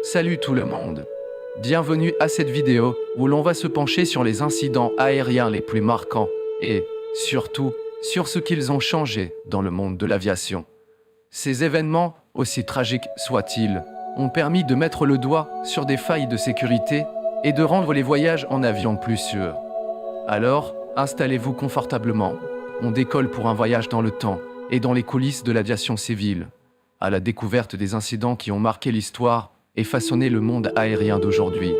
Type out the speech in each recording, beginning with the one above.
Salut tout le monde. Bienvenue à cette vidéo où l'on va se pencher sur les incidents aériens les plus marquants et, surtout, sur ce qu'ils ont changé dans le monde de l'aviation. Ces événements, aussi tragiques soient-ils, ont permis de mettre le doigt sur des failles de sécurité et de rendre les voyages en avion plus sûrs. Alors, installez-vous confortablement. On décolle pour un voyage dans le temps et dans les coulisses de l'aviation civile, à la découverte des incidents qui ont marqué l'histoire et façonné le monde aérien d'aujourd'hui.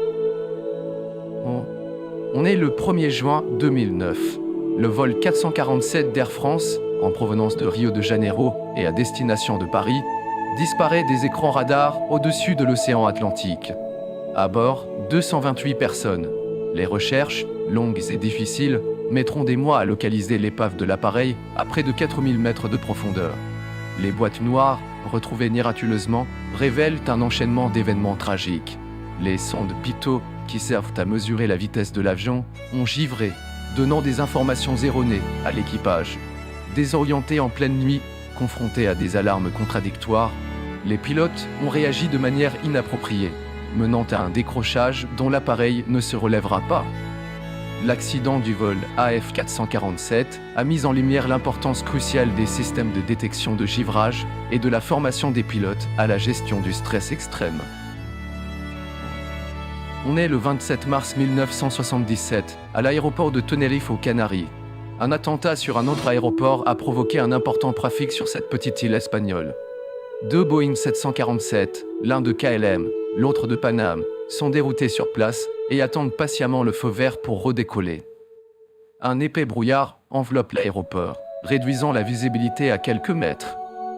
On est le 1er juin 2009. Le vol 447 d'Air France, en provenance de Rio de Janeiro et à destination de Paris, disparaît des écrans radars au-dessus de l'océan Atlantique. À bord, 228 personnes. Les recherches, longues et difficiles, mettront des mois à localiser l'épave de l'appareil à près de 4000 mètres de profondeur. Les boîtes noires, retrouvées miraculeusement, révèlent un enchaînement d'événements tragiques. Les sondes pitot, qui servent à mesurer la vitesse de l'avion, ont givré, donnant des informations erronées à l'équipage. Désorientés en pleine nuit, confrontés à des alarmes contradictoires, les pilotes ont réagi de manière inappropriée, menant à un décrochage dont l'appareil ne se relèvera pas. L'accident du vol AF447 a mis en lumière l'importance cruciale des systèmes de détection de givrage et de la formation des pilotes à la gestion du stress extrême. On est le 27 mars 1977, à l'aéroport de Tenerife aux Canaries. Un attentat sur un autre aéroport a provoqué un important trafic sur cette petite île espagnole. Deux Boeing 747, l'un de KLM, l'autre de Panam, sont déroutés sur place et attendent patiemment le feu vert pour redécoller. Un épais brouillard enveloppe l'aéroport, réduisant la visibilité à quelques mètres.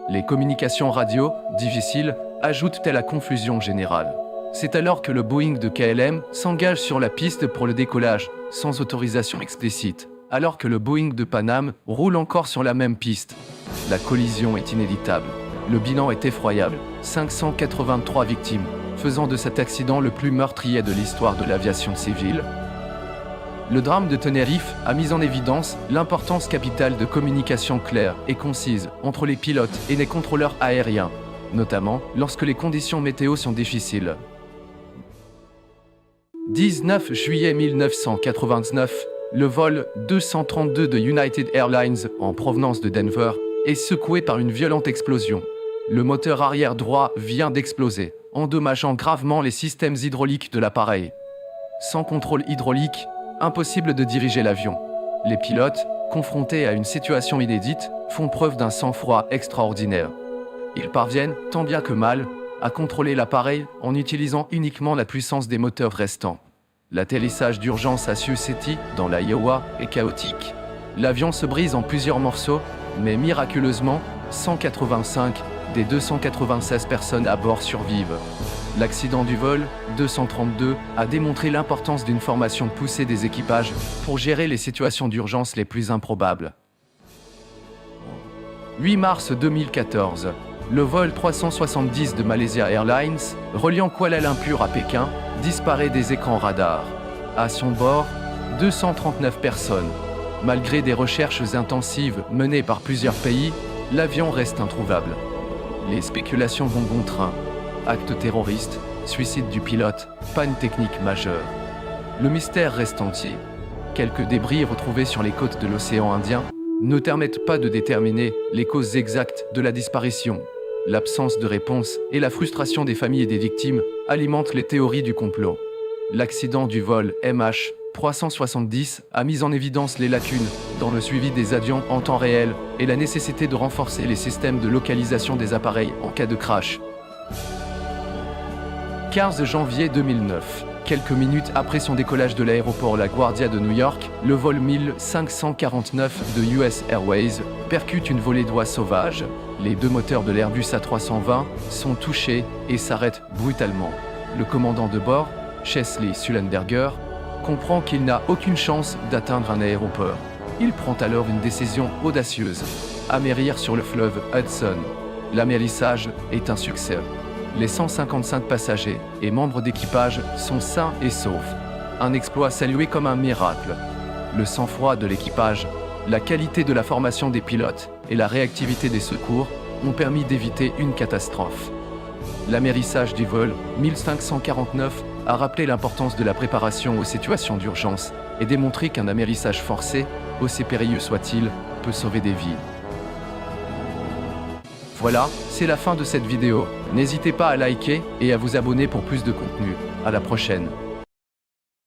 Les communications radio, difficiles, ajoutent à la confusion générale. C'est alors que le Boeing de KLM s'engage sur la piste pour le décollage, sans autorisation explicite, alors que le Boeing de Panam roule encore sur la même piste. La collision est inévitable. Le bilan est effroyable, 583 victimes, faisant de cet accident le plus meurtrier de l'histoire de l'aviation civile. Le drame de Tenerife a mis en évidence l'importance capitale de communication claire et concise entre les pilotes et les contrôleurs aériens, notamment lorsque les conditions météo sont difficiles. 19 juillet 1999, le vol 232 de United Airlines en provenance de Denver est secoué par une violente explosion. Le moteur arrière droit vient d'exploser, endommageant gravement les systèmes hydrauliques de l'appareil. Sans contrôle hydraulique, impossible de diriger l'avion. Les pilotes, confrontés à une situation inédite, font preuve d'un sang-froid extraordinaire. Ils parviennent, tant bien que mal, à contrôler l'appareil en utilisant uniquement la puissance des moteurs restants. L'atterrissage d'urgence à Sioux City, dans l'Iowa, est chaotique. L'avion se brise en plusieurs morceaux, mais miraculeusement, 185 des 296 personnes à bord survivent. L'accident du vol 232 a démontré l'importance d'une formation poussée des équipages pour gérer les situations d'urgence les plus improbables. 8 mars 2014, le vol 370 de Malaysia Airlines, reliant Kuala Lumpur à Pékin, disparaît des écrans radars. À son bord, 239 personnes. Malgré des recherches intensives menées par plusieurs pays, l'avion reste introuvable. Les spéculations vont bon train. Acte terroriste, suicide du pilote, panne technique majeure. Le mystère reste entier. Quelques débris retrouvés sur les côtes de l'océan Indien ne permettent pas de déterminer les causes exactes de la disparition. L'absence de réponse et la frustration des familles et des victimes alimentent les théories du complot. L'accident du vol MH370 a mis en évidence les lacunes dans le suivi des avions en temps réel et la nécessité de renforcer les systèmes de localisation des appareils en cas de crash. 15 janvier 2009. Quelques minutes après son décollage de l'aéroport LaGuardia de New York, le vol 1549 de US Airways percute une volée d'oies sauvages. Les deux moteurs de l'Airbus A320 sont touchés et s'arrêtent brutalement. Le commandant de bord, Chesley Sullenberger, comprend qu'il n'a aucune chance d'atteindre un aéroport. Il prend alors une décision audacieuse, amérir sur le fleuve Hudson. L'amérissage est un succès. Les 155 passagers et membres d'équipage sont sains et saufs. Un exploit salué comme un miracle. Le sang-froid de l'équipage, la qualité de la formation des pilotes et la réactivité des secours ont permis d'éviter une catastrophe. L'amérissage du vol 1549 a rappelé l'importance de la préparation aux situations d'urgence et démontré qu'un amérissage forcé, aussi périlleux soit-il, peut sauver des vies. Voilà, c'est la fin de cette vidéo. N'hésitez pas à liker et à vous abonner pour plus de contenu. À la prochaine.